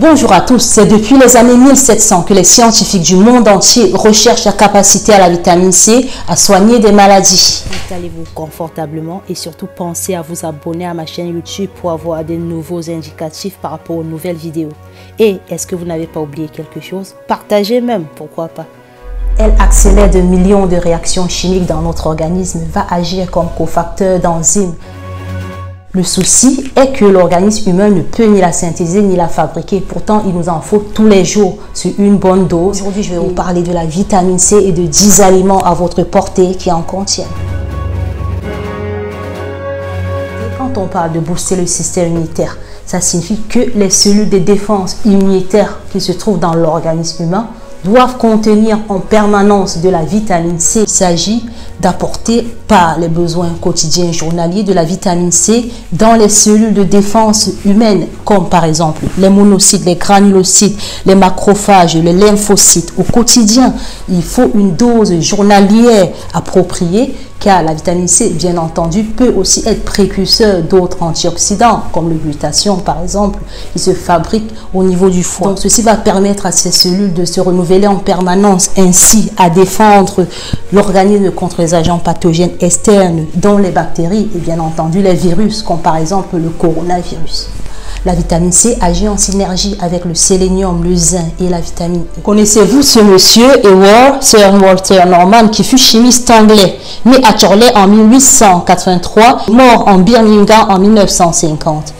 Bonjour à tous, c'est depuis les années 1700 que les scientifiques du monde entier recherchent la capacité à la vitamine C à soigner des maladies. Installez-vous confortablement et surtout pensez à vous abonner à ma chaîne YouTube pour avoir des nouveaux indicatifs par rapport aux nouvelles vidéos. Et est-ce que vous n'avez pas oublié quelque chose? Partagez même, pourquoi pas. Elle accélère de millions de réactions chimiques dans notre organisme, va agir comme cofacteur d'enzymes. Le souci est que l'organisme humain ne peut ni la synthétiser ni la fabriquer. Pourtant, il nous en faut tous les jours sur une bonne dose. Aujourd'hui, je vais vous parler de la vitamine C et de 10 aliments à votre portée qui en contiennent. Quand on parle de booster le système immunitaire, ça signifie que les cellules de défense immunitaire qui se trouvent dans l'organisme humain doivent contenir en permanence de la vitamine C. Il s'agit d'apporter par les besoins quotidiens journaliers de la vitamine C dans les cellules de défense humaines, comme par exemple les monocytes, les granulocytes, les macrophages, les lymphocytes. Au quotidien, il faut une dose journalière appropriée, car la vitamine C, bien entendu, peut aussi être précurseur d'autres antioxydants, comme le glutathion par exemple, qui se fabrique au niveau du foie. Donc ceci va permettre à ces cellules de se renouveler en permanence, ainsi à défendre l'organisme contre les agents pathogènes externes, dont les bactéries et bien entendu les virus, comme par exemple le coronavirus. La vitamine C agit en synergie avec le sélénium, le zinc et la vitamine E. Connaissez-vous ce monsieur Sir Walter Norman, qui fut chimiste anglais, né à Chorley en 1883, mort en Birmingham en 1950.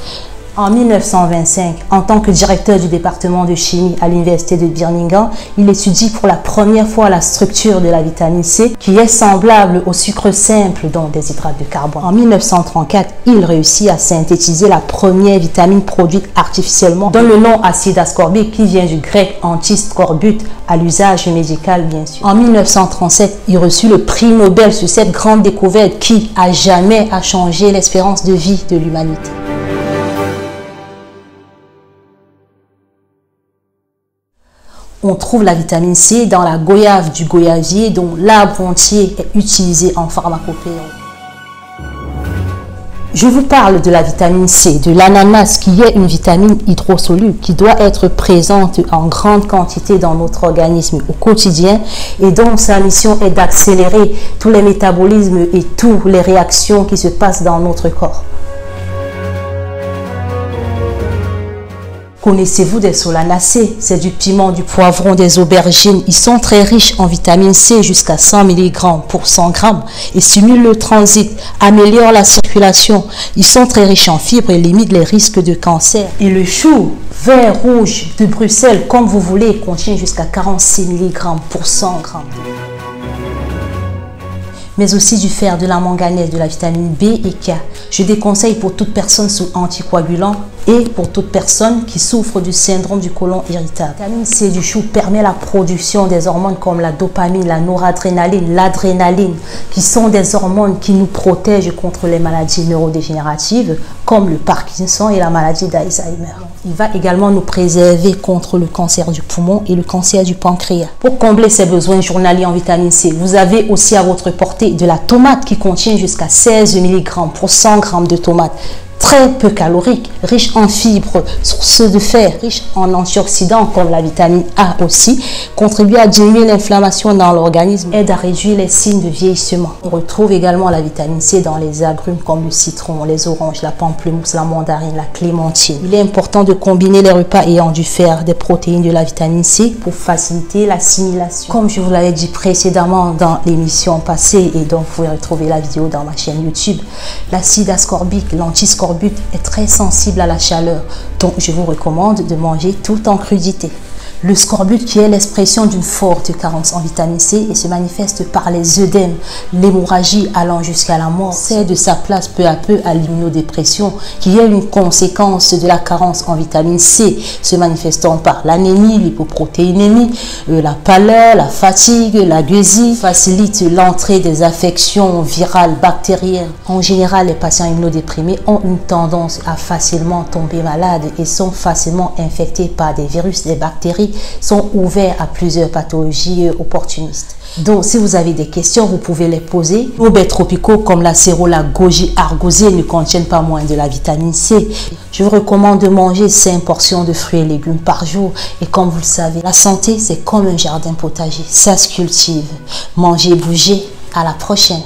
En 1925, en tant que directeur du département de chimie à l'université de Birmingham, il étudie pour la première fois la structure de la vitamine C, qui est semblable au sucre simple, donc des hydrates de carbone. En 1934, il réussit à synthétiser la première vitamine produite artificiellement, dont le nom acide ascorbique, qui vient du grec antiscorbut, à l'usage médical bien sûr. En 1937, il reçut le prix Nobel sur cette grande découverte qui, à jamais, a changé l'espérance de vie de l'humanité. On trouve la vitamine C dans la goyave du goyavier, dont l'arbre entier est utilisé en pharmacopée. Je vous parle de la vitamine C, de l'ananas, qui est une vitamine hydrosoluble qui doit être présente en grande quantité dans notre organisme au quotidien et dont sa mission est d'accélérer tous les métabolismes et toutes les réactions qui se passent dans notre corps. Connaissez-vous des solanacées? C'est du piment, du poivron, des aubergines. Ils sont très riches en vitamine C, jusqu'à 100 mg pour 100 g, et stimulent le transit, améliorent la circulation. Ils sont très riches en fibres et limitent les risques de cancer. Et le chou vert, rouge de Bruxelles, comme vous voulez, contient jusqu'à 46 mg pour 100 g. Mais aussi du fer, de la manganèse, de la vitamine B et K. Je déconseille pour toute personne sous anticoagulant et pour toute personne qui souffre du syndrome du côlon irritable. La vitamine C du chou permet la production des hormones comme la dopamine, la noradrénaline, l'adrénaline, qui sont des hormones qui nous protègent contre les maladies neurodégénératives comme le Parkinson et la maladie d'Alzheimer. Il va également nous préserver contre le cancer du poumon et le cancer du pancréas. Pour combler ces besoins journaliers en vitamine C, vous avez aussi à votre portée de la tomate qui contient jusqu'à 16 mg pour 100 g de tomate. Très peu calorique, riche en fibres, source de fer, riche en antioxydants comme la vitamine A aussi, contribue à diminuer l'inflammation dans l'organisme, aide à réduire les signes de vieillissement. On retrouve également la vitamine C dans les agrumes comme le citron, les oranges, la pamplemousse, la mandarine, la clémentine. Il est important de combiner les repas ayant du fer, des protéines, de la vitamine C pour faciliter l'assimilation. Comme je vous l'avais dit précédemment dans l'émission passée, et donc vous pouvez retrouver la vidéo dans ma chaîne YouTube, l'acide ascorbique, l'antiscorbut, est très sensible à la chaleur, donc je vous recommande de manger tout en crudité. Le scorbut, qui est l'expression d'une forte carence en vitamine C et se manifeste par les œdèmes, l'hémorragie allant jusqu'à la mort, cède sa place peu à peu à l'immunodépression, qui est une conséquence de la carence en vitamine C, se manifestant par l'anémie, l'hypoprotéinémie, la pâleur, la fatigue, la gueusie, facilite l'entrée des affections virales, bactériennes. En général, les patients immunodéprimés ont une tendance à facilement tomber malades et sont facilement infectés par des virus, des bactéries fruits sont ouverts à plusieurs pathologies opportunistes. Donc, si vous avez des questions, vous pouvez les poser. Nos baies tropicaux comme la cérola, goji, argousier ne contiennent pas moins de la vitamine C. Je vous recommande de manger 5 portions de fruits et légumes par jour. Et comme vous le savez, la santé, c'est comme un jardin potager. Ça se cultive. Mangez, bougez. À la prochaine.